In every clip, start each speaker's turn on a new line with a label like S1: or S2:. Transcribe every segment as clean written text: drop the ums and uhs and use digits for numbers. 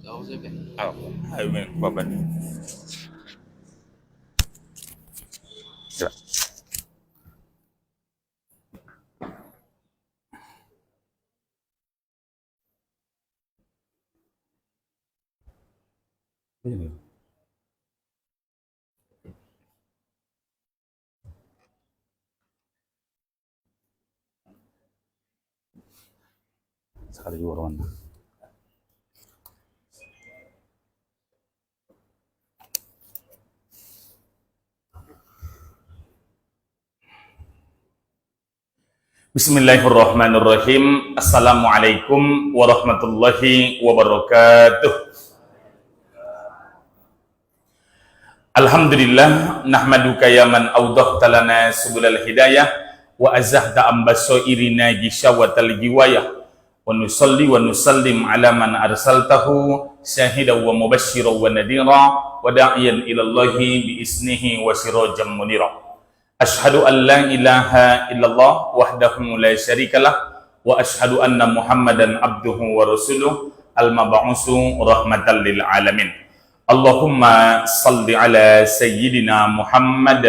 S1: Tahu saya kan?
S2: Ayo main papan. Coba. Ini. Sekali dua orang. Bismillahirrahmanirrahim. Assalamualaikum warahmatullahi wabarakatuh. Alhamdulillah nahmaduka ya man awdahta lana subulal hidayah wa azahta ambasoirina gisyawatal giwayah wa nusalli wa nusallim ala man arsaltahu syahida wa mubashshira wa nadira wa da'iyan ilallahi bi isnihi wa sirajam munira. Ashhadu an la ilaha illallah wahdahu la syarikalah wa ashhadu anna Muhammadan abduhu wa rasuluh al-mab'usu rahmatan lil alamin. Allahumma salli ala sayyidina Muhammad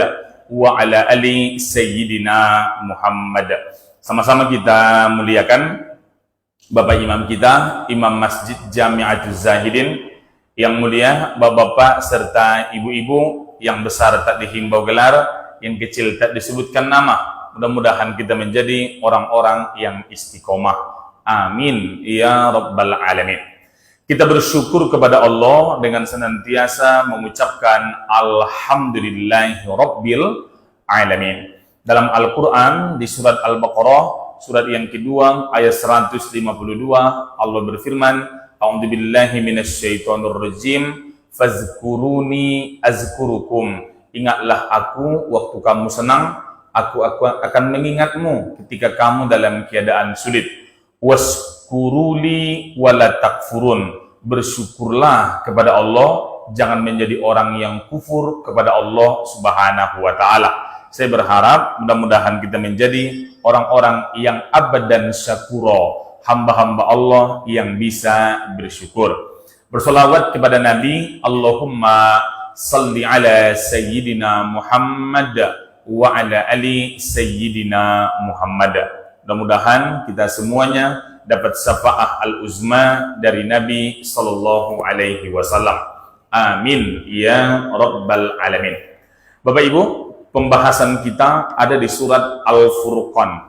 S2: wa ala ali sayyidina Muhammad. Sama-sama kita muliakan Bapak Imam kita, Imam Masjid Jami'atul Zahidin, yang mulia Bapak-bapak serta ibu-ibu, yang besar tak dihimbau gelar, yang kecil tak disebutkan nama. Mudah-mudahan kita menjadi orang-orang yang istiqomah. Amin ya rabbal alamin. Kita bersyukur kepada Allah dengan senantiasa mengucapkan alhamdulillahi rabbil alamin. Dalam Al-Quran di surat Al-Baqarah, surat yang kedua ayat 152, Allah berfirman, a'udzubillahi minasyaitonir rajim, fazkuruni azkurukum. Ingatlah aku waktu kamu senang, aku akan mengingatmu ketika kamu dalam keadaan sulit. Waskuruli wala takfurun. Bersyukurlah kepada Allah, jangan menjadi orang yang kufur kepada Allah Subhanahu wa taala. Saya berharap mudah-mudahan kita menjadi orang-orang yang abadan syakura, hamba-hamba Allah yang bisa bersyukur. Bersolawat kepada Nabi, Allahumma salli ala sayyidina Muhammad wa ala ali sayyidina Muhammad. Mudah-mudahan kita semuanya dapat syafaat al-uzma dari Nabi sallallahu alaihi wasallam. Amin ya rabbal alamin. Bapak Ibu, pembahasan kita ada di surat Al-Furqan.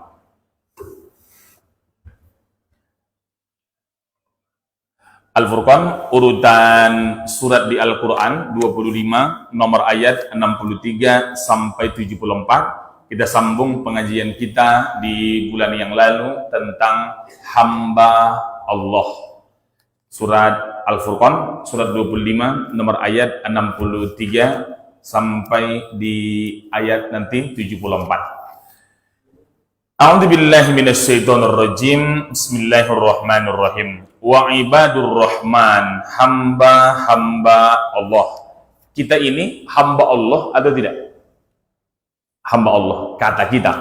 S2: Al-Furqan, urutan surat di Al-Quran 25, nomor ayat 63 sampai 74. Kita sambung pengajian kita di bulan yang lalu tentang hamba Allah. Surat Al-Furqan, surat 25, nomor ayat 63 sampai di ayat nanti 74. A'udzubillahi minasyaitonir rajim. Bismillahirrahmanirrahim. Wa ibadur rahman, hamba-hamba Allah. Kita ini hamba Allah atau tidak? Hamba Allah, kata kita.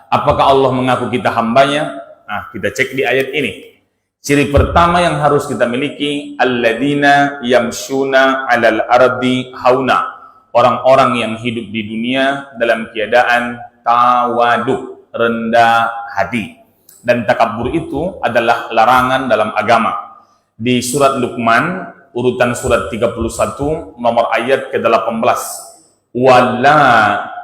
S2: Apakah Allah mengaku kita hambanya? Nah, kita cek di ayat ini. Ciri pertama yang harus kita miliki, alladzina yamshuna 'alal ardi hauna. Orang-orang yang hidup di dunia dalam keadaan tawaduk, rendah hati. Dan takabur itu adalah larangan dalam agama. Di surat Luqman, urutan surat 31, nomor ayat ke-18. Wala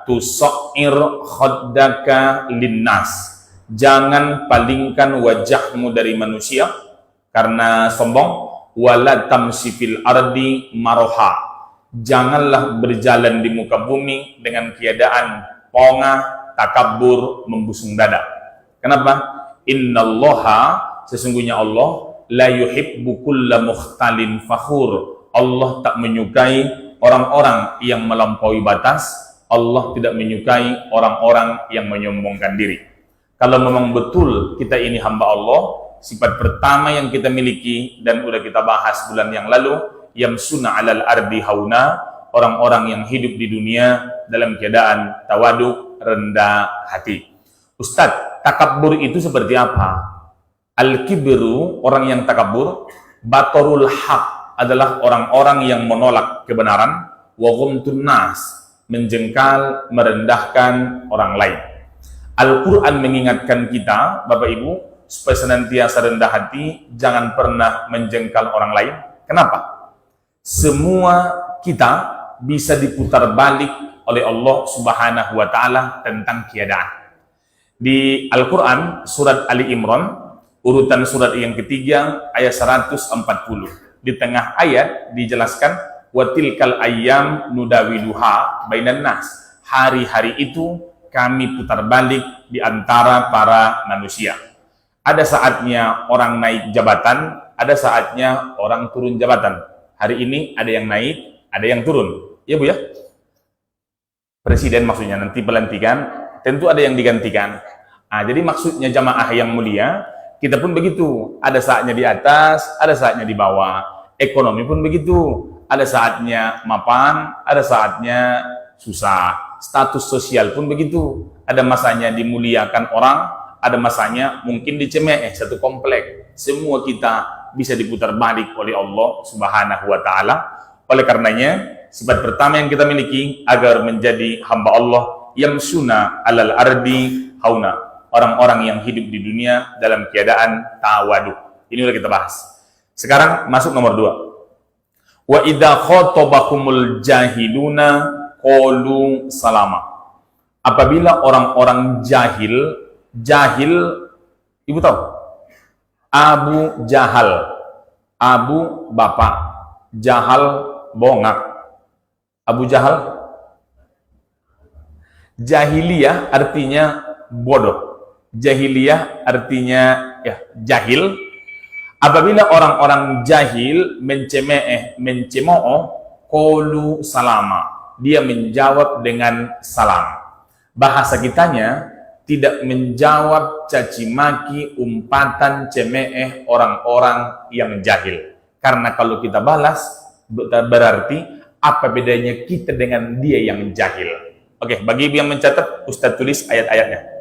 S2: tusair khaddaka linnas. Jangan palingkan wajahmu dari manusia karena sombong. Wala tamshi fil ardi maroha. Janganlah berjalan di muka bumi dengan keadaan pongah, takabur, membusung dada. Kenapa? Innallaha, sesungguhnya Allah, la yuhibbu kulla mukhtalin fakhur. Allah tak menyukai orang-orang yang melampaui batas. Allah tidak menyukai orang-orang yang menyombongkan diri. Kalau memang betul kita ini hamba Allah, sifat pertama yang kita miliki dan udah kita bahas bulan yang lalu, yamsuna 'alal ardi hauna, orang-orang yang hidup di dunia dalam keadaan tawaduk, rendah hati. Ustadz, takabur itu seperti apa? Al-kibru, orang yang takabur, batorul haq, adalah orang-orang yang menolak kebenaran, wa ghumtun nas, menjengkal, merendahkan orang lain. Al-Quran mengingatkan kita, Bapak Ibu, supaya senantiasa rendah hati, jangan pernah menjengkal orang lain. Kenapa? Semua kita bisa diputar balik oleh Allah Subhanahu wa Ta'ala tentang keadaan. Di Al-Quran, surat Ali Imran, urutan surat yang ketiga, ayat 140. Di tengah ayat dijelaskan, watilkal ayyam nudawiluha bainan nas. Hari-hari itu kami putar balik di antara para manusia. Ada saatnya orang naik jabatan, ada saatnya orang turun jabatan. Hari ini ada yang naik, ada yang turun. Ya Bu ya? Presiden maksudnya, nanti pelantikan, tentu ada yang digantikan. Nah, jadi maksudnya jamaah yang mulia, kita pun begitu. Ada saatnya di atas, ada saatnya di bawah. Ekonomi pun begitu. Ada saatnya mapan, ada saatnya susah. Status sosial pun begitu. Ada masanya dimuliakan orang, ada masanya mungkin dicemeh satu komplek. Semua kita bisa diputar balik oleh Allah Subhanahu wa Ta'ala. Oleh karenanya, sifat pertama yang kita miliki agar menjadi hamba Allah, yamsuna alal ardi hauna, orang-orang yang hidup di dunia dalam keadaan tawadhu. Ini udah kita bahas. Sekarang masuk nomor 2. Wa idza khatabahumul jahiluna qalu salama. Apabila orang-orang jahil, Ibu tahu? Abu Jahal, Abu bapak, Jahal bongak. Abu Jahal, jahiliyah artinya bodoh. Jahiliyah artinya jahil. Apabila orang-orang jahil mencemooh, qalu salama, dia menjawab dengan salam. Bahasa kitanya tidak menjawab caci maki, umpatan, cemeh orang-orang yang jahil. Karena kalau kita balas, berarti apa bedanya kita dengan dia yang jahil. Oke, bagi ibu yang mencatat, Ustaz tulis ayat-ayatnya.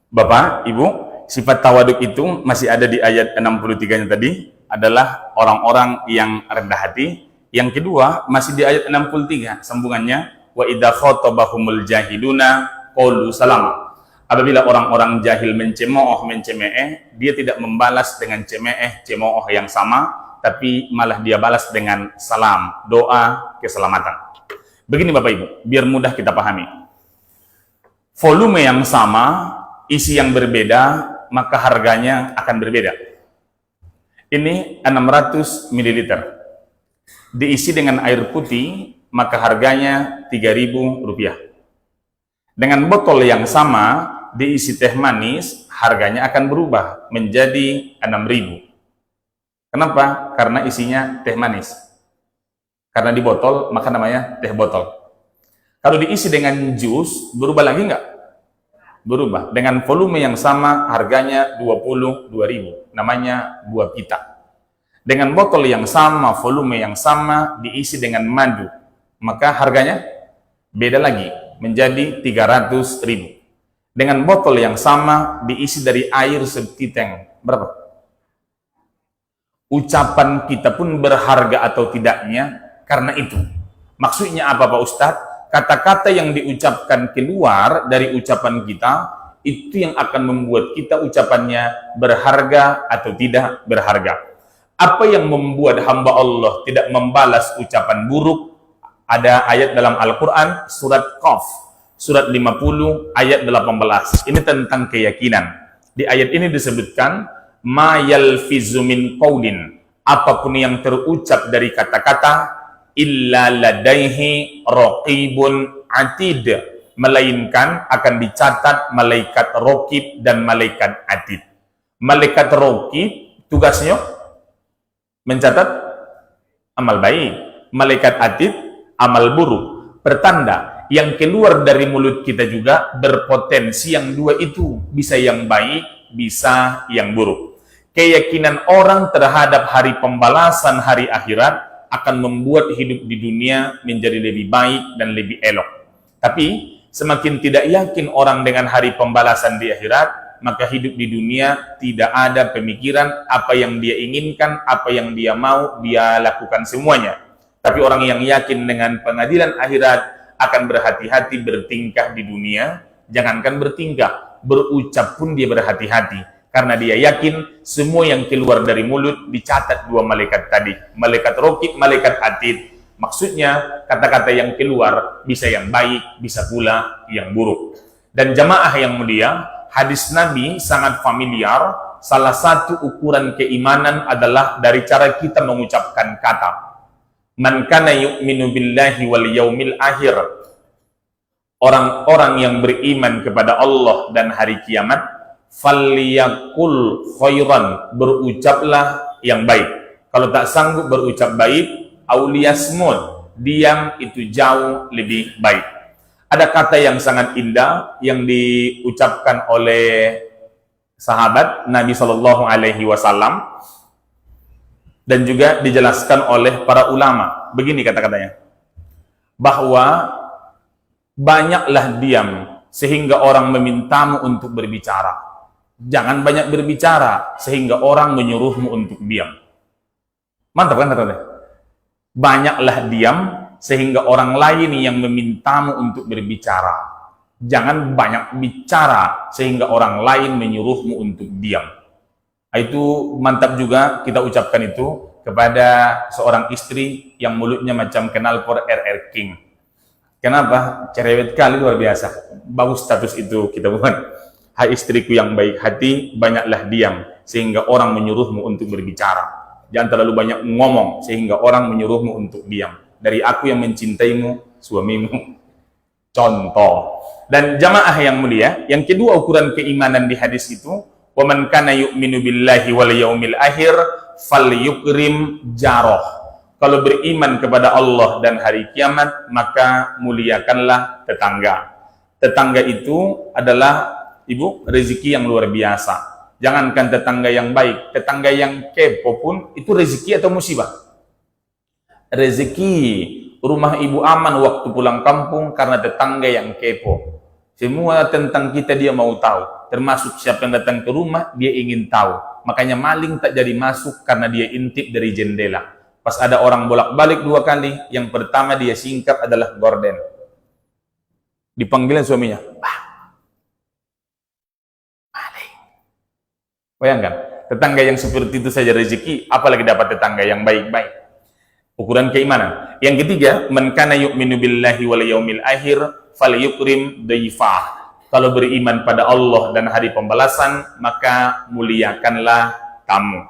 S2: Bapak, Ibu, sifat tawaduk itu masih ada di ayat 63-nya tadi, adalah orang-orang yang rendah hati. Yang kedua, masih di ayat 63, sambungannya, wa idza khatabahumul jahiluna qalu salama. Apabila orang-orang jahil mencemooh, dia tidak membalas dengan cemooh yang sama, tapi malah dia balas dengan salam, doa keselamatan. Begini Bapak Ibu, biar mudah kita pahami. Volume yang sama, isi yang berbeda, maka harganya akan berbeda. Ini 600 ml. Diisi dengan air putih, maka harganya Rp3.000. Dengan botol yang sama, diisi teh manis, harganya akan berubah menjadi Rp6.000. Kenapa? Karena isinya teh manis. Karena di botol, maka namanya teh botol. Kalau diisi dengan jus, berubah lagi enggak? Berubah. Dengan volume yang sama, harganya Rp22.000. Namanya buah pita. Dengan botol yang sama, volume yang sama, diisi dengan madu, maka harganya beda lagi. menjadi 300.000. Dengan botol yang sama diisi dari air setiteng. Berapa? Ucapan kita pun berharga atau tidaknya karena itu. Maksudnya apa Pak Ustadz? Kata-kata yang diucapkan keluar dari ucapan kita, itu yang akan membuat kita ucapannya berharga atau tidak berharga. Apa yang membuat hamba Allah tidak membalas ucapan buruk? Ada ayat dalam Al-Quran, surat Qaf. Surat 50 ayat 18. Ini tentang keyakinan. Di ayat ini disebutkan ma yalfizu min qaulin, apapun yang terucap dari kata-kata, illa ladaihi raqibun atid, melainkan akan dicatat malaikat raqib dan malaikat atid. Malaikat raqib tugasnya mencatat amal baik, malaikat atid amal buruk. Pertanda yang keluar dari mulut kita juga berpotensi yang dua itu, bisa yang baik, bisa yang buruk. Keyakinan orang terhadap hari pembalasan hari akhirat akan membuat hidup di dunia menjadi lebih baik dan lebih elok. Tapi semakin tidak yakin orang dengan hari pembalasan di akhirat, maka hidup di dunia tidak ada pemikiran apa yang dia inginkan, apa yang dia mau, dia lakukan semuanya. Tapi orang yang yakin dengan pengadilan akhirat akan berhati-hati bertingkah di dunia. Jangankan bertingkah, berucap pun dia berhati-hati, karena dia yakin semua yang keluar dari mulut dicatat dua malaikat tadi, malaikat raqib, malaikat atid. Maksudnya kata-kata yang keluar bisa yang baik, bisa pula yang buruk. Dan jamaah yang mulia, hadis Nabi sangat familiar. Salah satu ukuran keimanan adalah dari cara kita mengucapkan kata. Man kana yu'minu billahi wal yaumil akhir. Orang-orang yang beriman kepada Allah dan hari kiamat, falyakul khairan, berucaplah yang baik. Kalau tak sanggup berucap baik, auliyasmud, diam itu jauh lebih baik. Ada kata yang sangat indah yang diucapkan oleh sahabat Nabi Shallallahu Alaihi Wasallam dan juga dijelaskan oleh para ulama. Begini kata-katanya, bahwa banyaklah diam sehingga orang memintamu untuk berbicara. Jangan banyak berbicara sehingga orang menyuruhmu untuk diam. Mantap kan kata-katanya? Banyaklah diam sehingga orang lain yang memintamu untuk berbicara. Jangan banyak bicara sehingga orang lain menyuruhmu untuk diam. Itu mantap juga kita ucapkan itu kepada seorang istri yang mulutnya macam knalpot RR King. Kenapa? Cerewet kali, luar biasa. Bagus status itu kita buat. Hai istriku yang baik hati, banyaklah diam sehingga orang menyuruhmu untuk berbicara. Jangan terlalu banyak ngomong sehingga orang menyuruhmu untuk diam. Dari aku yang mencintaimu, suamimu. Contoh. Dan jamaah yang mulia, yang kedua ukuran keimanan di hadis itu, wa man kana yu'minu billahi wal yaumil akhir falyukrim jaroh. Kalau beriman kepada Allah dan hari kiamat, maka muliakanlah tetangga. Tetangga itu adalah, ibu, rezeki yang luar biasa. Jangankan tetangga yang baik, tetangga yang kepo pun itu rezeki atau musibah? Rezeki. Rumah ibu aman waktu pulang kampung karena tetangga yang kepo. Semua tentang kita dia mau tahu, termasuk siapa yang datang ke rumah dia ingin tahu. Makanya maling tak jadi masuk karena dia intip dari jendela. Pas ada orang bolak-balik 2 kali, yang pertama dia singkap adalah gorden. Dipanggilin suaminya, maling. Bayangkan, tetangga yang seperti itu saja rezeki, apalagi dapat tetangga yang baik-baik. Ukuran keimanan. Yang ketiga, man kana yu'minu billahi wal yaumil akhir falyukrim dhaifah. Kalau beriman pada Allah dan hari pembalasan, maka muliakanlah tamu.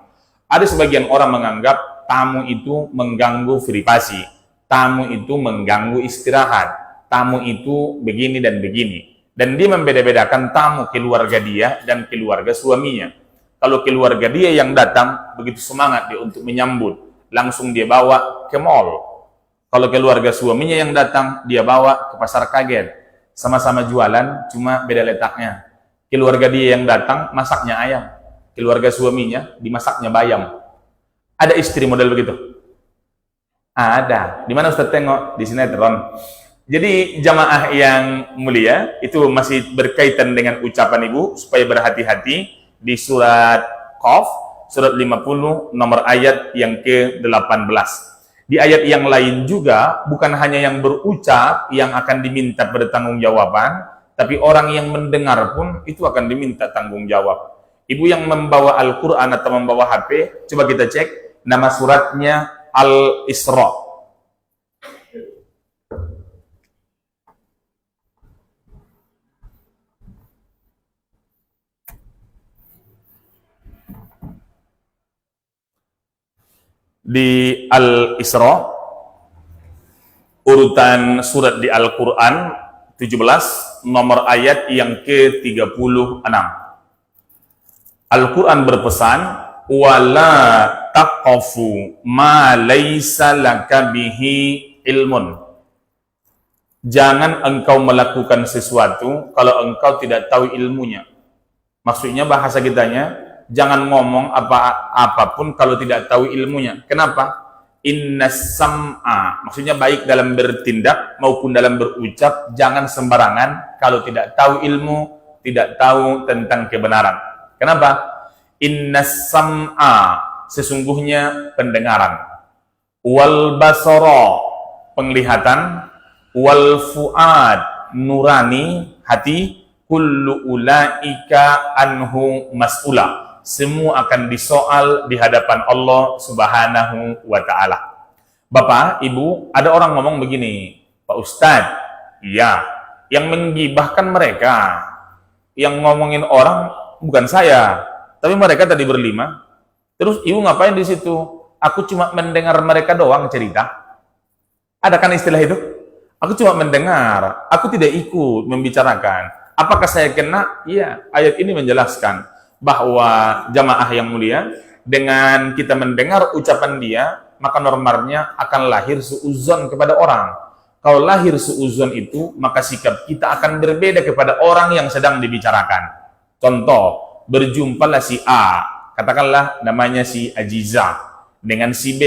S2: Ada sebagian orang menganggap tamu itu mengganggu privasi, tamu itu mengganggu istirahat, tamu itu begini dan begini. Dan dia membeda-bedakan tamu keluarga dia dan keluarga suaminya. Kalau keluarga dia yang datang, begitu semangat dia untuk menyambut, langsung dia bawa ke mall. Kalau keluarga suaminya yang datang, dia bawa ke pasar kaget. Sama-sama jualan, cuma beda letaknya. Keluarga dia yang datang, masaknya ayam. Keluarga suaminya, dimasaknya bayam. Ada istri model begitu? Ada. Di mana Ustaz tengok? Di sinetron. Jadi jamaah yang mulia, itu masih berkaitan dengan ucapan ibu, supaya berhati-hati di surat Qaf, surat 50, nomor ayat yang ke-18. Di ayat yang lain juga, bukan hanya yang berucap yang akan diminta bertanggungjawaban, tapi orang yang mendengar pun itu akan diminta tanggung jawab. Ibu yang membawa Al-Quran atau membawa HP, coba kita cek, nama suratnya Al-Isra. Di Al-Isra, urutan surat di Al-Quran 17, nomor ayat yang ke-36. Al-Quran berpesan, wala taqafu ma laysa laka bihi ilmun. Jangan engkau melakukan sesuatu kalau engkau tidak tahu ilmunya. Maksudnya bahasa kitanya, jangan ngomong apapun kalau tidak tahu ilmunya. Kenapa? Innas sam'a, maksudnya baik dalam bertindak maupun dalam berucap, jangan sembarangan kalau tidak tahu ilmu, tidak tahu tentang kebenaran. Kenapa? Innas sam'a, sesungguhnya pendengaran. Wal basara, penglihatan. Wal fuad, nurani, hati. Kullu ulaika anhu mas'ula, semua akan disoal di hadapan Allah Subhanahu wa ta'ala. Bapak, Ibu, ada orang ngomong begini, Pak Ustadz, iya, yang menggibahkan mereka, yang ngomongin orang bukan saya, tapi mereka tadi berlima. Terus Ibu ngapain di situ? Aku cuma mendengar mereka doang cerita. Ada kan istilah itu? Aku cuma mendengar, aku tidak ikut membicarakan. Apakah saya kena? Iya, ayat ini menjelaskan bahwa jamaah yang mulia, dengan kita mendengar ucapan dia, maka normalnya akan lahir suuzon kepada orang. Kalau lahir suuzon itu, maka sikap kita akan berbeda kepada orang yang sedang dibicarakan. Contoh, berjumpalah si A, katakanlah namanya si Ajiza, dengan si B,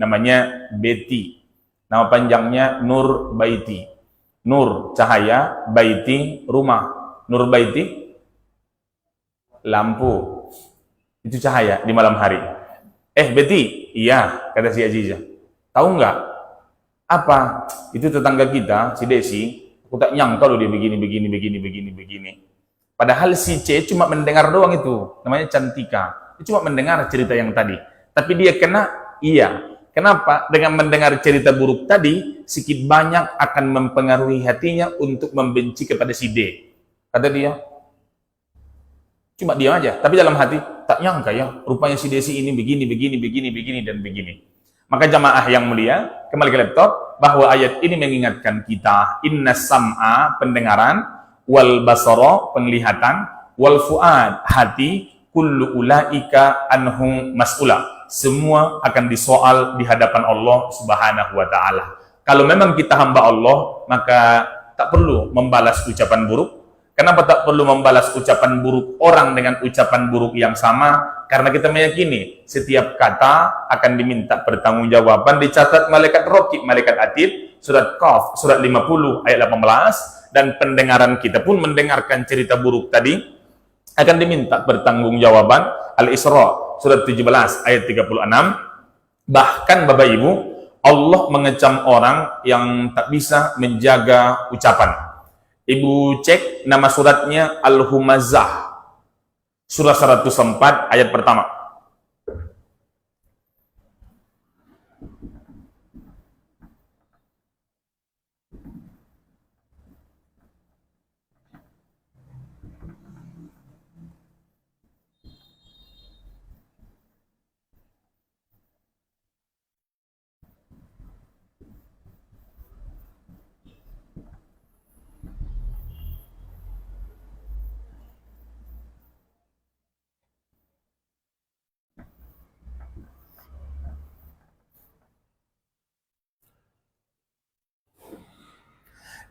S2: namanya Betty. Nama panjangnya Nur Baiti. Nur, cahaya, Baiti, rumah. Nur Baiti, lampu. Itu cahaya di malam hari. Betty, iya, kata si Aziza. Tahu nggak? Apa? Itu tetangga kita, si Desi. Aku tak nyangka loh dia begini. Padahal si C cuma mendengar doang itu. Namanya Cantika. Dia cuma mendengar cerita yang tadi. Tapi dia kena, iya. Kenapa? Dengan mendengar cerita buruk tadi, sedikit banyak akan mempengaruhi hatinya untuk membenci kepada si D. Kata dia, cuma diam aja. Tapi dalam hati, tak nyangka ya, rupanya si Desi ini begini, dan begini. Maka jamaah yang mulia, kembali ke laptop, bahwa ayat ini mengingatkan kita, inna sam'a, pendengaran, wal basara, penglihatan, wal fuad, hati, kullu ulaika anhum mas'ula. Semua akan disoal di hadapan Allah Subhanahu wa ta'ala. Kalau memang kita hamba Allah, maka tak perlu membalas ucapan buruk. Kenapa tak perlu membalas ucapan buruk orang dengan ucapan buruk yang sama? Karena kita meyakini setiap kata akan diminta pertanggungjawaban, dicatat malaikat raqib, malaikat atid, surat Qaf, surat 50 ayat 18, dan pendengaran kita pun mendengarkan cerita buruk tadi akan diminta pertanggungjawaban. Al-Isra, surat 17 ayat 36. Bahkan Bapak Ibu, Allah mengecam orang yang tak bisa menjaga ucapan. Ibu cek nama suratnya Al-Humazah, surah 104 ayat pertama.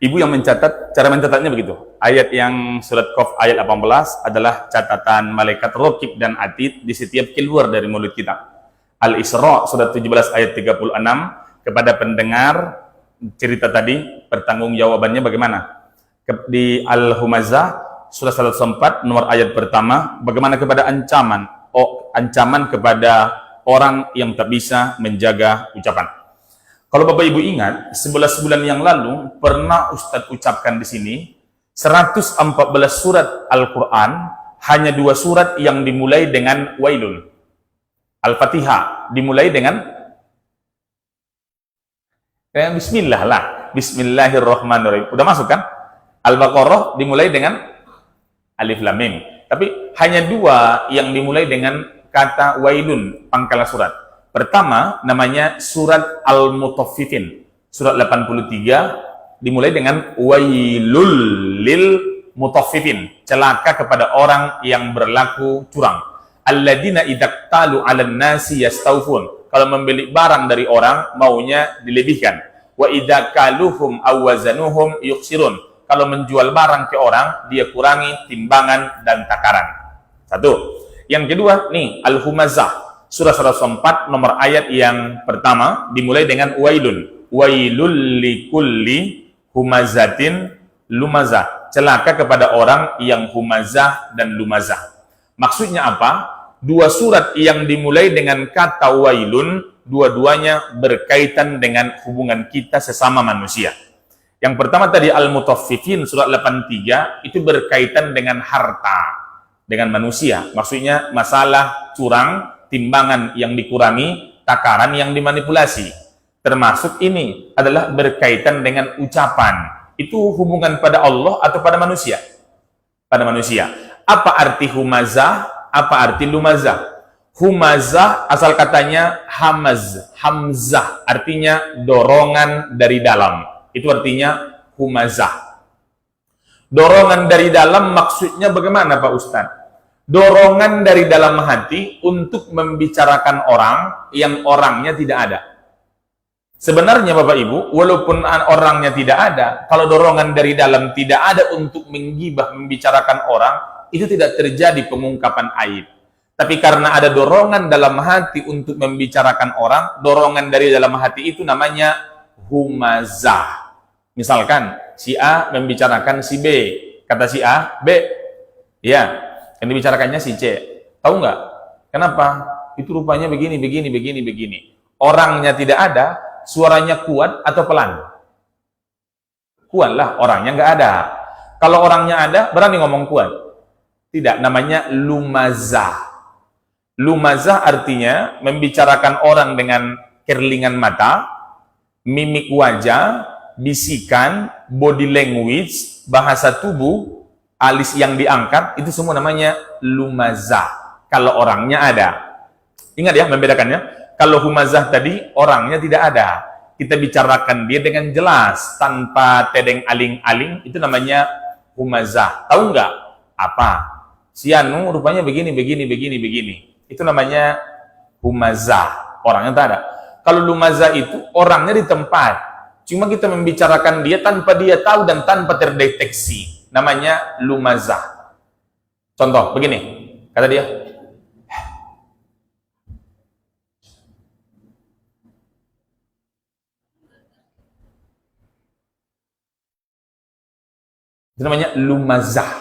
S2: Ibu yang mencatat, cara mencatatnya begitu. Ayat yang surat Qaf ayat 18 adalah catatan malaikat raqib dan atid di setiap keluar dari mulut kita. Al-Isra surat 17 ayat 36, kepada pendengar cerita tadi, pertanggungjawabannya bagaimana? Di Al-Humazah surah 104 nomor ayat pertama, bagaimana kepada ancaman ancaman kepada orang yang tak bisa menjaga ucapan. Kalau Bapak Ibu ingat, 11 bulan yang lalu pernah Ustadz ucapkan di sini 114 surat Al-Qur'an, hanya 2 surat yang dimulai dengan wailun. Al-Fatihah dimulai dengan bismillah lah, bismillahirrahmanirrahim. Udah masuk kan? Al-Baqarah dimulai dengan alif lam mim. Tapi hanya 2 yang dimulai dengan kata wailun, pangkala surat. Pertama namanya surat Al-Mutaffifin. Surat 83 dimulai dengan wailul lil mutaffifin. Celaka kepada orang yang berlaku curang. Alladzina idaktalu 'alan nasi yastaufun. Kalau membeli barang dari orang maunya dilebihkan. Wa idza kaluhum aw wazanuhum yuksirun. Kalau menjual barang ke orang dia kurangi timbangan dan takaran. 1. Yang kedua nih Al-Humazah surah 104 nomor ayat yang pertama dimulai dengan wailun. Wailul likulli humazatin lumazah. Celaka kepada orang yang humazah dan lumazah. Maksudnya apa? 2 surat yang dimulai dengan kata wailun, dua-duanya berkaitan dengan hubungan kita sesama manusia. Yang pertama tadi Al-Mutaffifin surat 83 itu berkaitan dengan harta, dengan manusia. Maksudnya masalah curang, timbangan yang dikurangi, takaran yang dimanipulasi. Termasuk ini adalah berkaitan dengan ucapan. Itu hubungan pada Allah atau pada manusia? Pada manusia. Apa arti humazah? Apa arti lumazah? Humazah asal katanya hamzah, artinya dorongan dari dalam. Itu artinya humazah. Dorongan dari dalam maksudnya bagaimana Pak Ustadz? Dorongan dari dalam hati untuk membicarakan orang yang orangnya tidak ada. Sebenarnya Bapak Ibu, walaupun orangnya tidak ada, kalau dorongan dari dalam tidak ada untuk menggibah, membicarakan orang, itu tidak terjadi pengungkapan aib. Tapi karena ada dorongan dalam hati untuk membicarakan orang, dorongan dari dalam hati itu namanya humazah. Misalkan, si A membicarakan si B. Kata si A, B, ya, yang dibicarakannya si C. Tahu nggak? Kenapa? Itu rupanya begini. Orangnya tidak ada, suaranya kuat atau pelan? Kuat lah, orangnya nggak ada. Kalau orangnya ada, berani ngomong kuat? Tidak, namanya lumazah. Lumazah artinya membicarakan orang dengan kerlingan mata, mimik wajah, bisikan, body language, bahasa tubuh, alis yang diangkat, itu semua namanya lumazah. Kalau orangnya ada. Ingat ya membedakannya. Kalau humazah tadi, orangnya tidak ada. Kita bicarakan dia dengan jelas, tanpa tedeng aling-aling, itu namanya humazah. Tahu nggak? Apa? Si Anu rupanya begini. Itu namanya humazah. Orangnya tak ada. Kalau lumazah itu orangnya di tempat. Cuma kita membicarakan dia tanpa dia tahu dan tanpa terdeteksi. Namanya lumazah. Contoh, begini. Kata dia. Itu namanya lumazah.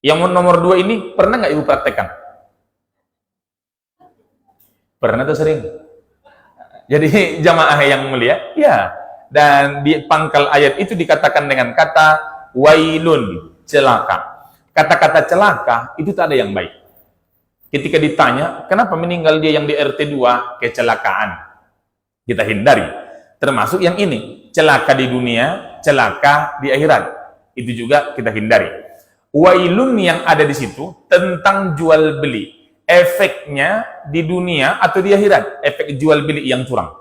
S2: Yang nomor 2 ini pernah nggak Ibu praktekkan? Pernah atau sering? Jadi jamaah yang mulia, ya. Dan di pangkal ayat itu dikatakan dengan kata wailun, celaka. Kata-kata celaka itu tak ada yang baik. Ketika ditanya, kenapa meninggal dia yang di RT 2? Kecelakaan. Kita hindari. Termasuk yang ini, celaka di dunia, celaka di akhirat. Itu juga kita hindari. Wailun yang ada di situ tentang jual beli. Efeknya di dunia atau di akhirat? Efek jual beli yang curang.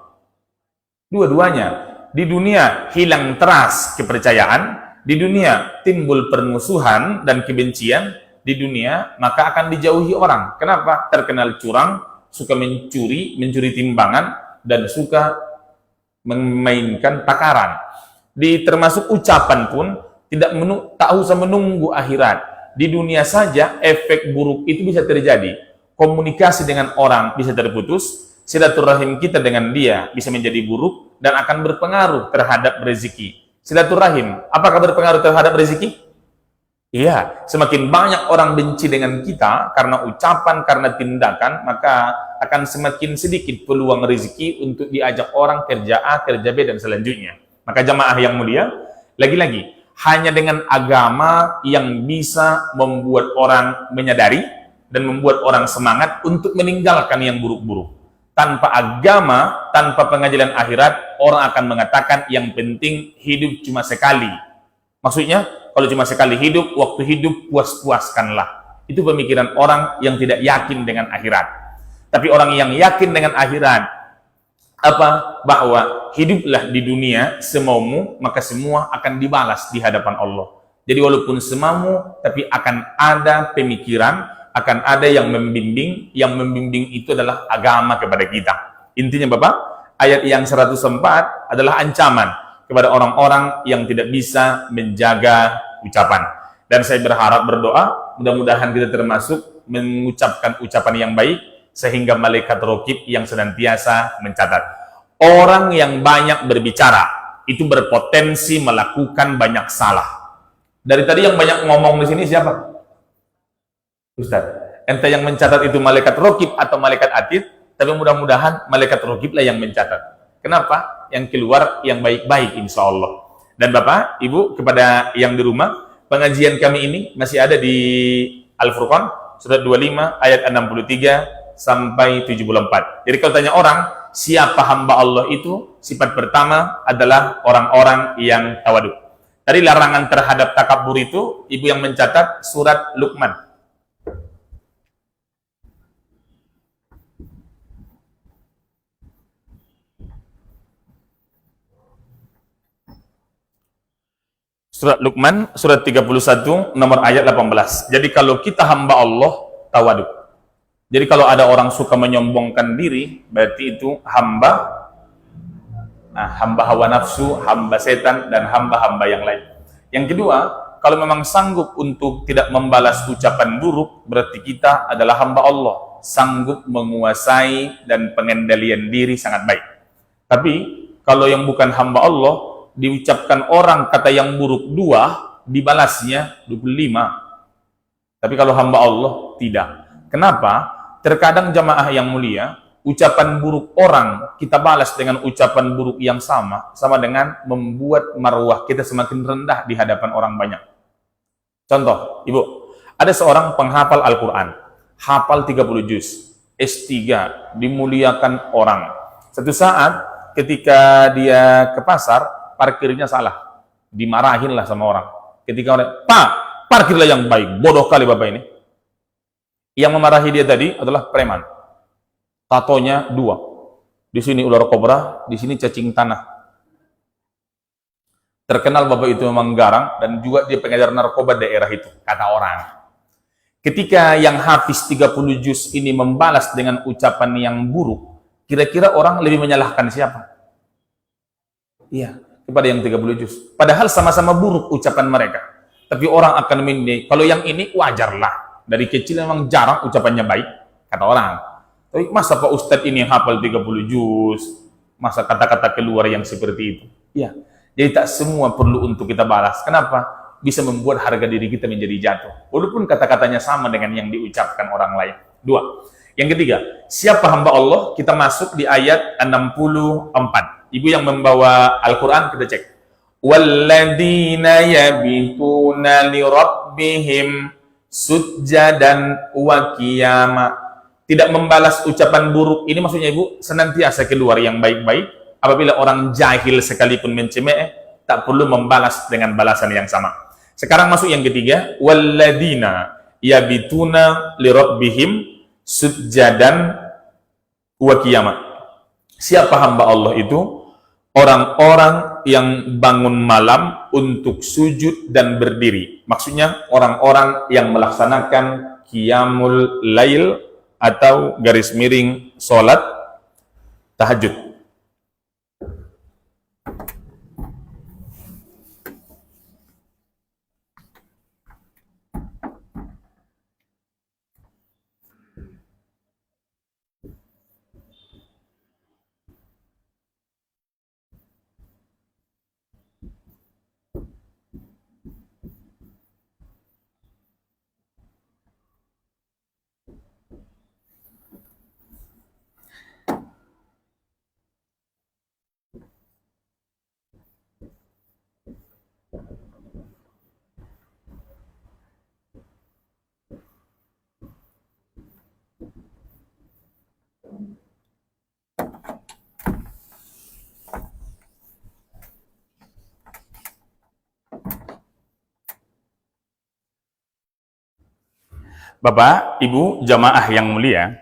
S2: Dua-duanya. Di dunia hilang teras kepercayaan, di dunia timbul permusuhan dan kebencian, di dunia maka akan dijauhi orang. Kenapa? Terkenal curang, suka mencuri timbangan, dan suka memainkan takaran. Termasuk ucapan pun tak usah menunggu akhirat. Di dunia saja efek buruk itu bisa terjadi. Komunikasi dengan orang bisa terputus, silaturahim kita dengan dia bisa menjadi buruk, dan akan berpengaruh terhadap rezeki. Silaturahim, apakah berpengaruh terhadap rezeki? Iya, semakin banyak orang benci dengan kita karena ucapan, karena tindakan, maka akan semakin sedikit peluang rezeki untuk diajak orang kerja A, kerja B, dan selanjutnya. Maka jamaah yang mulia, lagi-lagi, hanya dengan agama yang bisa membuat orang menyadari dan membuat orang semangat untuk meninggalkan yang buruk-buruk. Tanpa agama, tanpa pengajaran akhirat, orang akan mengatakan yang penting hidup cuma sekali. Maksudnya, kalau cuma sekali hidup, waktu hidup puas-puaskanlah. Itu pemikiran orang yang tidak yakin dengan akhirat. Tapi orang yang yakin dengan akhirat, bahwa hiduplah di dunia semaumu, maka semua akan dibalas di hadapan Allah. Jadi walaupun semaumu, tapi akan ada pemikiran, akan ada yang membimbing itu adalah agama kepada kita. Intinya Bapak, ayat yang 104 adalah ancaman kepada orang-orang yang tidak bisa menjaga ucapan. Dan saya berdoa, mudah-mudahan kita termasuk mengucapkan ucapan yang baik, sehingga malaikat raqib yang senantiasa mencatat. Orang yang banyak berbicara, itu berpotensi melakukan banyak salah. Dari tadi yang banyak ngomong di sini siapa? Ustaz, ente yang mencatat itu malaikat raqib atau malaikat atid? Tapi mudah-mudahan malaikat raqib lah yang mencatat. Kenapa? Yang keluar yang baik-baik insya Allah. Dan Bapak, Ibu, kepada yang di rumah, pengajian kami ini masih ada di Al-Furqan, surat 25, ayat 63 sampai 74. Jadi kalau tanya orang, siapa hamba Allah itu? Sifat pertama adalah orang-orang yang tawaduk. Tadi larangan terhadap takabur itu, Ibu yang mencatat surat Luqman. Surat Luqman, surat 31, nomor ayat 18. Jadi kalau kita hamba Allah, tawaduk. Jadi kalau ada orang suka menyombongkan diri, berarti itu hamba hawa nafsu, hamba setan, dan hamba-hamba yang lain. Yang kedua, kalau memang sanggup untuk tidak membalas ucapan buruk, berarti kita adalah hamba Allah, sanggup menguasai dan pengendalian diri sangat baik. Tapi kalau yang bukan hamba Allah, diucapkan orang kata yang buruk 2, dibalasnya 25. Tapi kalau hamba Allah, tidak. Kenapa? Terkadang jamaah yang mulia, ucapan buruk orang kita balas dengan ucapan buruk yang sama dengan membuat marwah kita semakin rendah di hadapan orang banyak. Contoh, Ibu, ada seorang penghafal Al-Quran, hafal 30 juz, S3, dimuliakan orang. Satu saat ketika dia ke pasar, parkirnya salah, dimarahinlah sama orang. Ketika orang, Pak, parkirlah yang baik, bodoh kali Bapak ini. Yang memarahi dia tadi adalah preman. Tatonya 2. Di sini ular kobra, di sini cacing tanah. Terkenal Bapak itu memang garang, dan juga dia pengedar narkoba daerah itu, kata orang. Ketika yang hafiz 30 juz ini membalas dengan ucapan yang buruk, kira-kira orang lebih menyalahkan siapa? Iya, kepada yang 30 juz. Padahal sama-sama buruk ucapan mereka. Tapi orang akan menilai, kalau yang ini wajarlah. Dari kecil memang jarang ucapannya baik, kata orang. Tapi masa Pak Ustadz ini yang hafal 30 juz, masa kata-kata keluar yang seperti itu? Iya. Jadi tak semua perlu untuk kita balas. Kenapa? Bisa membuat harga diri kita menjadi jatuh. Walaupun kata-katanya sama dengan yang diucapkan orang lain. 2. Yang ketiga, siapa hamba Allah? Kita masuk di ayat 64. Ibu yang membawa Al-Quran, kita cek. Walladzina yabituna lirabbihim sujjadan wa qiyama. Tidak membalas ucapan buruk ini maksudnya Ibu senantiasa keluar yang baik-baik. Apabila orang jahil sekalipun mencemooh, tak perlu membalas dengan balasan yang sama. Sekarang masuk yang ketiga, walladzina yabituna lirabbihim sujjadan wa qiyama. Siapa hamba Allah itu? Orang-orang yang bangun malam untuk sujud dan berdiri. Maksudnya orang-orang yang melaksanakan qiyamul lail atau garis miring sholat tahajud. Bapak, Ibu, jamaah yang mulia,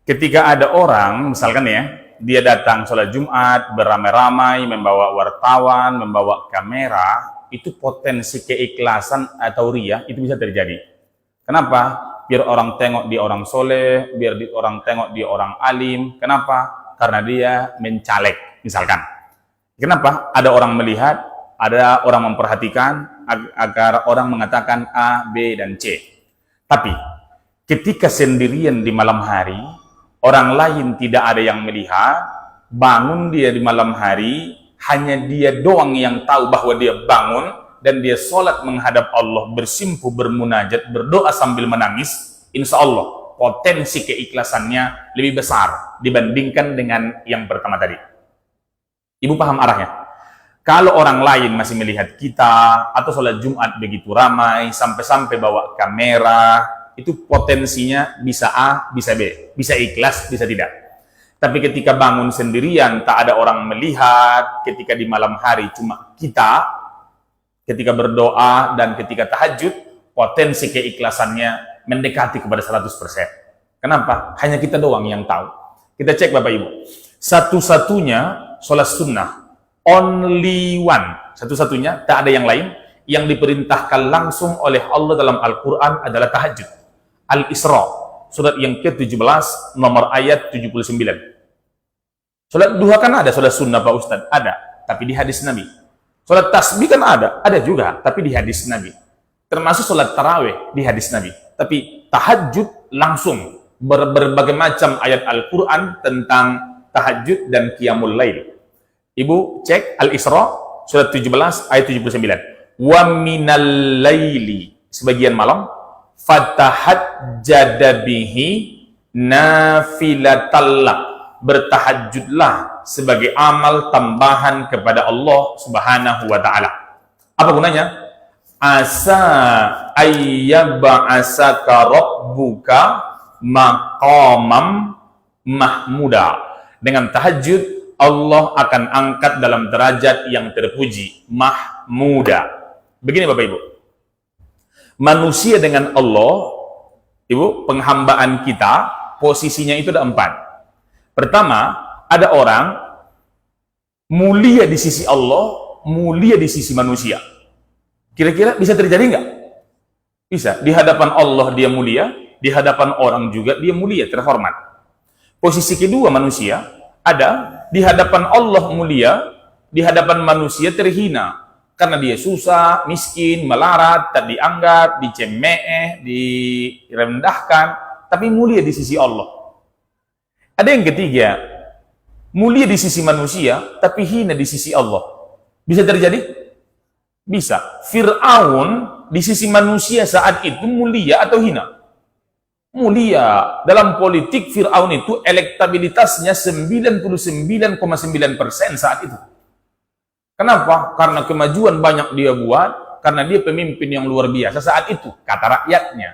S2: ketika ada orang, misalkan ya, dia datang sholat Jumat, beramai-ramai, membawa wartawan, membawa kamera, itu potensi keikhlasan atau riyah, itu bisa terjadi. Kenapa? Biar orang tengok dia orang soleh, biar orang tengok dia orang alim. Kenapa? Karena dia mencaleg, misalkan. Kenapa? Ada orang melihat, ada orang memperhatikan, agar orang mengatakan A, B, dan C. Tapi, ketika sendirian di malam hari, orang lain tidak ada yang melihat, bangun dia di malam hari, hanya dia doang yang tahu bahwa dia bangun, dan dia sholat menghadap Allah, bersimpuh, bermunajat, berdoa sambil menangis, insya Allah potensi keikhlasannya lebih besar dibandingkan dengan yang pertama tadi. Ibu paham arahnya? Kalau orang lain masih melihat kita, atau sholat Jumat begitu ramai, sampai-sampai bawa kamera, itu potensinya bisa A, bisa B, bisa ikhlas, bisa tidak. Tapi ketika bangun sendirian, tak ada orang melihat, ketika di malam hari cuma kita, ketika berdoa dan ketika tahajud, potensi keikhlasannya mendekati kepada 100%. Kenapa? Hanya kita doang yang tahu. Kita cek Bapak Ibu. Satu-satunya sholat sunnah, only one, satu-satunya, tak ada yang lain, yang diperintahkan langsung oleh Allah dalam Al-Quran adalah tahajud. Al-Isra, surat yang ke-17, nomor ayat 79. Sholat duha kan ada, sholat sunnah Pak Ustadz? Ada, tapi di hadis Nabi. Sholat tasbih kan ada juga, tapi di hadis Nabi. Termasuk sholat tarawih di hadis Nabi. Tapi tahajud langsung, berbagai macam ayat Al-Quran tentang tahajud dan qiyamul lail. Ibu cek Al-Isra, surat 17, ayat 79. Wa minal laili, sebagian malam, fatahajjada bihi nafilatallak, bertahajudlah sebagai amal tambahan kepada Allah Subhanahu wa taala. Apa gunanya? Asa ayyab'asaka rabbuka maqamam mahmuda. Dengan tahajud Allah akan angkat dalam derajat yang terpuji, mahmuda. Begini Bapak Ibu. Manusia dengan Allah, Ibu, penghambaan kita, posisinya itu ada 4. Pertama, ada orang mulia di sisi Allah, mulia di sisi manusia. Kira-kira bisa terjadi nggak? Bisa. Di hadapan Allah dia mulia, di hadapan orang juga dia mulia, terhormat. Posisi kedua manusia, ada di hadapan Allah mulia, di hadapan manusia terhina. Karena dia susah, miskin, melarat, tak dianggap, dicemeh, direndahkan, tapi mulia di sisi Allah. Ada yang ketiga, mulia di sisi manusia, tapi hina di sisi Allah. Bisa terjadi? Bisa. Fir'aun di sisi manusia saat itu mulia atau hina? Mulia. Dalam politik Fir'aun itu elektabilitasnya 99,9% saat itu. Kenapa? Karena kemajuan banyak dia buat, karena dia pemimpin yang luar biasa saat itu, kata rakyatnya.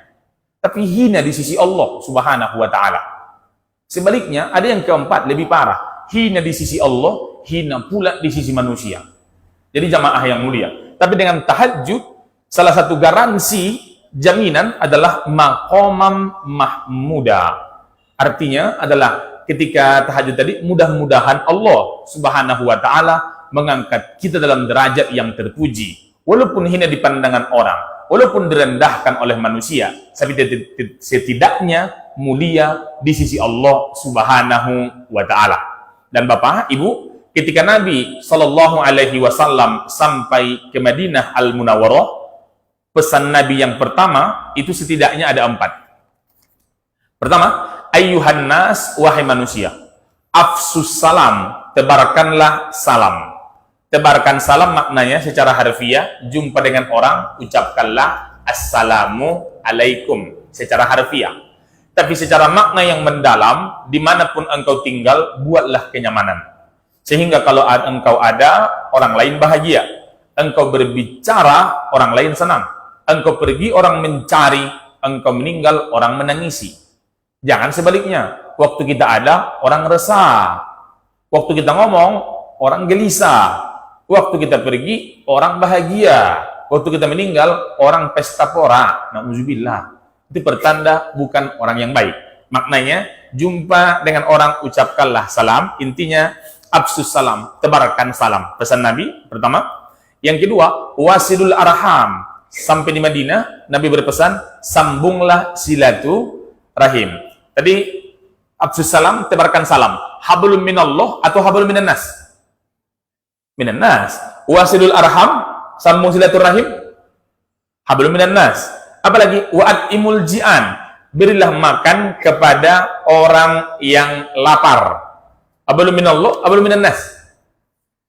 S2: Tapi hina di sisi Allah Subhanahu wa ta'ala. Sebaliknya, ada yang keempat, lebih parah. Hina di sisi Allah, hina pula di sisi manusia. Jadi jamaah yang mulia. Tapi dengan tahajud, salah satu garansi, jaminan adalah maqamam mahmuda. Artinya adalah ketika tahajud tadi, mudah-mudahan Allah Subhanahu wa ta'ala mengangkat kita dalam derajat yang terpuji. Walaupun hina di pandangan orang, walaupun direndahkan oleh manusia, tapi setidaknya mulia di sisi Allah Subhanahu wa ta'ala. Dan Bapak, Ibu, ketika Nabi Shallallahu Alaihi Wasallam sampai ke Madinah Al-Munawwarah, pesan Nabi yang pertama itu setidaknya ada 4. Pertama, ayyuhan nas, wahai manusia, afsus salam, tebarkanlah salam. Tebarkan salam maknanya secara harfiah, jumpa dengan orang, ucapkanlah assalamu alaikum secara harfiah. Tapi secara makna yang mendalam, dimanapun engkau tinggal, buatlah kenyamanan. Sehingga kalau engkau ada, orang lain bahagia. Engkau berbicara, orang lain senang. Engkau pergi, orang mencari. Engkau meninggal, orang menangisi. Jangan sebaliknya. Waktu kita ada, orang resah. Waktu kita ngomong, orang gelisah. Waktu kita pergi, orang bahagia. Waktu kita meninggal, orang pesta pora. Na'udzubillah. itu pertanda bukan orang yang baik. Maknanya, jumpa dengan orang, ucapkanlah salam. Intinya, absus salam, tebarkan salam. Pesan Nabi, pertama. Yang kedua, wasilul arham. Sampai di Madinah, Nabi berpesan, sambunglah silaturahim. Tadi, absus salam, tebarkan salam. Hablum minallah atau hablum minan nas? Minan nas. Wasilul arham, sambung silaturahim. Hablum minan nas. Apalagi wa'atimul ji'an, berilah makan kepada orang yang lapar. Hablum minallah, hablum minan nas.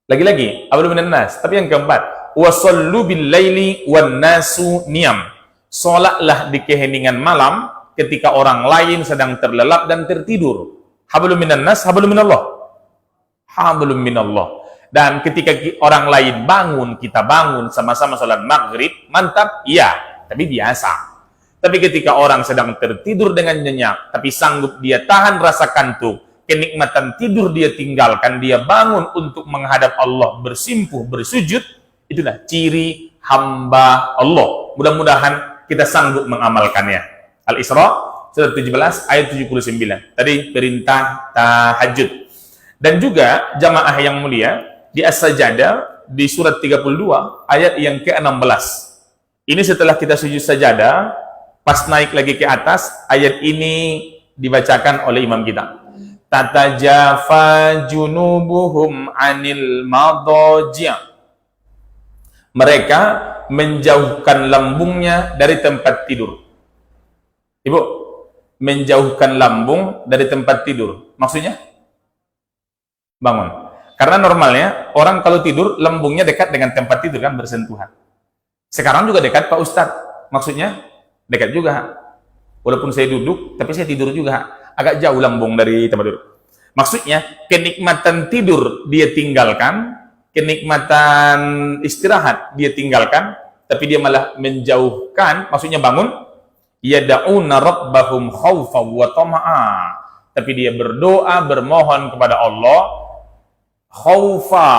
S2: Lagi-lagi, hablum minan nas. Tapi yang keempat, wasallu bil laili wan nasu niyam. Salatlah di keheningan malam ketika orang lain sedang terlelap dan tertidur. Hablum minan nas, hablum minallah. Hablum minallah. Dan ketika orang lain bangun, kita bangun sama-sama salat maghrib, mantap, iya. Tapi biasa. Tapi ketika orang sedang tertidur dengan nyenyak, tapi sanggup dia tahan rasa kantuk, kenikmatan tidur dia tinggalkan, dia bangun untuk menghadap Allah, bersimpuh, bersujud, itulah ciri hamba Allah. Mudah-mudahan kita sanggup mengamalkannya. Al-Isra, surat 17, ayat 79. Tadi perintah tahajud. Dan juga jamaah yang mulia, di As-Sajadah, di surat 32, ayat yang ke-16. Ini setelah kita sujud sajadah, pas naik lagi ke atas, ayat ini dibacakan oleh imam kita. Tatajafa junubuhum anil madaji'. Mereka menjauhkan lambungnya dari tempat tidur. Ibu, menjauhkan lambung dari tempat tidur. Maksudnya? Bangun. Karena normalnya, orang kalau tidur, lambungnya dekat dengan tempat tidur kan, bersentuhan. Sekarang juga dekat Pak Ustadz, maksudnya dekat juga. Walaupun saya duduk, tapi saya tidur juga. Agak jauh lambung dari tempat tidur. Maksudnya, kenikmatan tidur dia tinggalkan, kenikmatan istirahat dia tinggalkan, tapi dia malah menjauhkan, maksudnya bangun, yada'una rabbahum khawfa wa tama'a. Tapi dia berdoa, bermohon kepada Allah, khawfa,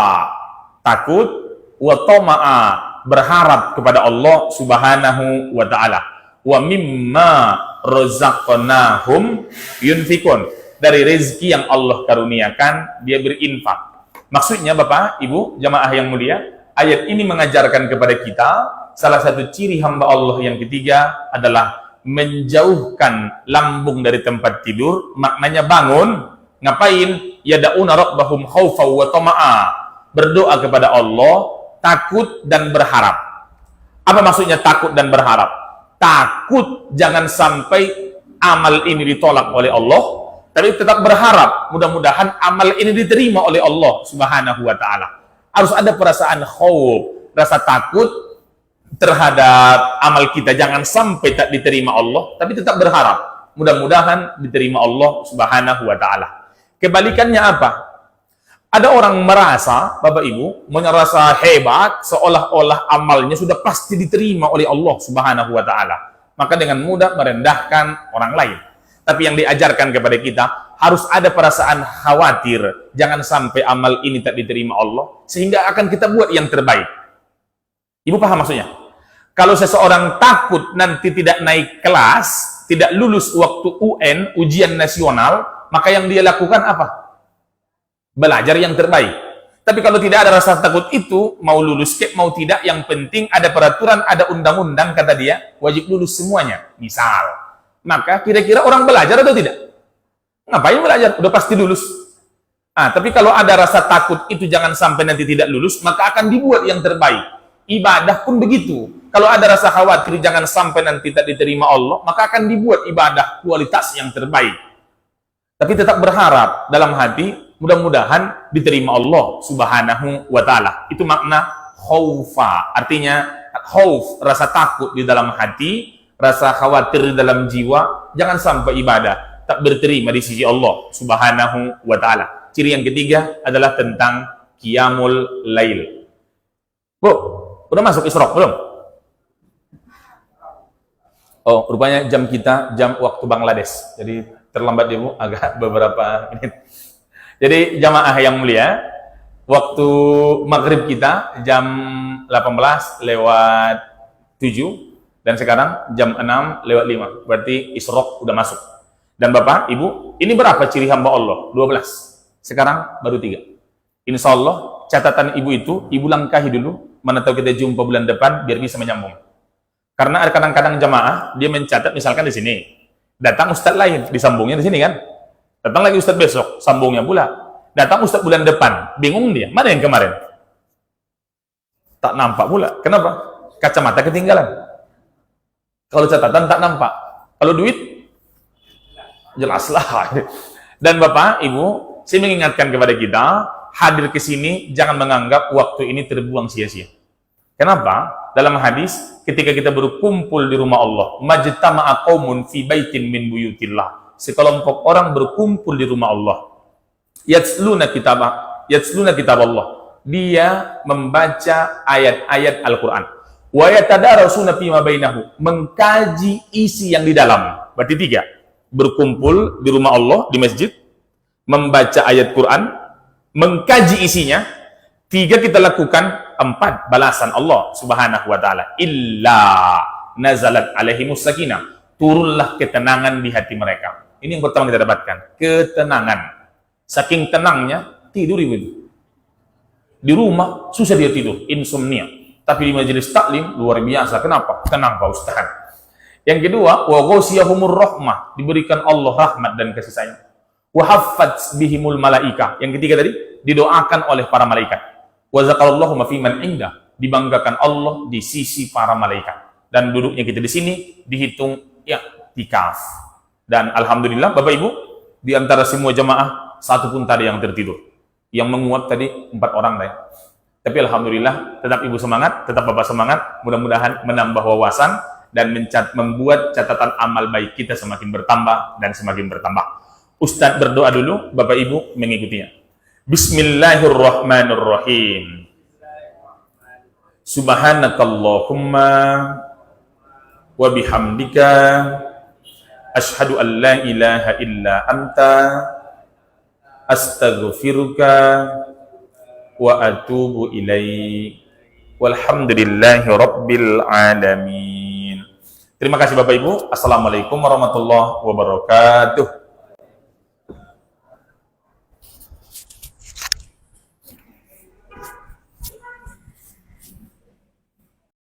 S2: takut, wa tama'a, berharap kepada Allah Subhanahu wa ta'ala. Wa mimma razaqnahum yunfikun. Dari rezeki yang Allah karuniakan, dia berinfak. Maksudnya Bapak, Ibu, jamaah yang mulia, ayat ini mengajarkan kepada kita salah satu ciri hamba Allah yang ketiga adalah menjauhkan lambung dari tempat tidur. Maknanya bangun, ngapain? Yada'una rabbahum khawfa wa tama'a. Berdoa kepada Allah, takut dan berharap. Apa maksudnya takut dan berharap? Takut jangan sampai amal ini ditolak oleh Allah, tapi tetap berharap mudah-mudahan amal ini diterima oleh Allah Subhanahu wa ta'ala. Harus ada perasaan khauf, rasa takut terhadap amal kita, jangan sampai tak diterima Allah, tapi tetap berharap mudah-mudahan diterima Allah Subhanahu wa ta'ala. Kebalikannya apa? Ada orang merasa, Bapak Ibu, merasa hebat, seolah-olah amalnya sudah pasti diterima oleh Allah Subhanahu wa ta'ala. Maka dengan mudah merendahkan orang lain. Tapi yang diajarkan kepada kita, harus ada perasaan khawatir. Jangan sampai amal ini tak diterima Allah, sehingga akan kita buat yang terbaik. Ibu paham maksudnya? Kalau seseorang takut nanti tidak naik kelas, tidak lulus waktu UN, ujian nasional, maka yang dia lakukan apa? Belajar yang terbaik. Tapi kalau tidak ada rasa takut itu, mau lulus mau tidak, yang penting ada peraturan, ada undang-undang, kata dia, wajib lulus semuanya. Misal. Maka kira-kira orang belajar atau tidak? Ngapain belajar? Udah pasti lulus. Tapi kalau ada rasa takut itu jangan sampai nanti tidak lulus, maka akan dibuat yang terbaik. Ibadah pun begitu. Kalau ada rasa khawatir jangan sampai nanti tak diterima Allah, maka akan dibuat ibadah kualitas yang terbaik. Tapi tetap berharap dalam hati, mudah-mudahan diterima Allah Subhanahu wa ta'ala. Itu makna khaufa. Artinya, khauf, rasa takut di dalam hati, rasa khawatir di dalam jiwa, jangan sampai ibadah tak diterima di sisi Allah Subhanahu wa ta'ala. Ciri yang ketiga adalah tentang qiyamul lail. Bu, udah masuk Isra belum? Oh, rupanya jam kita, jam waktu Bangladesh. Jadi terlambat dia, Bu, agak beberapa menit. Jadi jamaah yang mulia, waktu maghrib kita jam 18:07, Dan sekarang jam 6:05, berarti Isyraq udah masuk. Dan Bapak, Ibu, ini berapa ciri hamba Allah? 12. Sekarang baru 3. Insya Allah, catatan Ibu itu, Ibu langkahi dulu, mana tahu kita jumpa bulan depan, biar bisa menyambung. Karena ada kadang-kadang jamaah, dia mencatat misalkan di sini, datang ustadz lain, disambungnya di sini kan? Datang lagi ustadz besok, sambungnya pula. Datang ustadz bulan depan, bingung dia, mana yang kemarin? Tak nampak pula. Kenapa? Kacamata ketinggalan. Kalau catatan tak nampak. Kalau duit, jelaslah. Dan Bapak, Ibu, saya mengingatkan kepada kita, hadir ke sini, jangan menganggap waktu ini terbuang sia-sia. Kenapa? Dalam hadis, ketika kita berkumpul di rumah Allah, majtama'a qaumun fi baitin min buyutillah. Sekelompok orang berkumpul di rumah Allah. Yatsluna kitab Allah. Dia membaca ayat-ayat Al-Quran. Wa yatadarasuna fima bainahu, mengkaji isi yang di dalam. Berarti 3. Berkumpul di rumah Allah, di masjid, membaca ayat Quran, mengkaji isinya. 3 kita lakukan. 4 balasan Allah Subhanahu wa taala. Illa nazalat alaihimus sakinah, turunlah ketenangan di hati mereka. Ini yang pertama kita dapatkan, ketenangan. Saking tenangnya tidur Ibu. Di rumah susah dia tidur, insomnia. Tapi di majelis taklim luar biasa. Kenapa? Tenang Pak Ustaz. Yang kedua, wa ghasiyahumur rahmah, diberikan Allah rahmat dan kasih sayang. Wa haffat bihimul malaika. Yang ketiga tadi, didoakan oleh para malaikat. Wa zakarallahu ma fi man indah, dibanggakan Allah di sisi para malaikat. Dan duduknya kita di sini dihitung i'tikaf. Dan alhamdulillah Bapak Ibu, di antara semua jamaah satu pun tadi yang tertidur. Yang menguap tadi 4 orang deh. Tapi alhamdulillah, tetap Ibu semangat, tetap Bapak semangat. Mudah-mudahan menambah wawasan dan membuat catatan amal baik kita semakin bertambah dan semakin bertambah. Ustadz berdoa dulu, Bapak Ibu mengikutinya. Bismillahirrahmanirrahim. Subhanakallahumma wa bihamdika asyhadu an la ilaha illa anta astaghfiruka wa atubu ilaik. Walhamdulillahi rabbil alamin. Terima kasih Bapak Ibu. Assalamualaikum warahmatullahi wabarakatuh.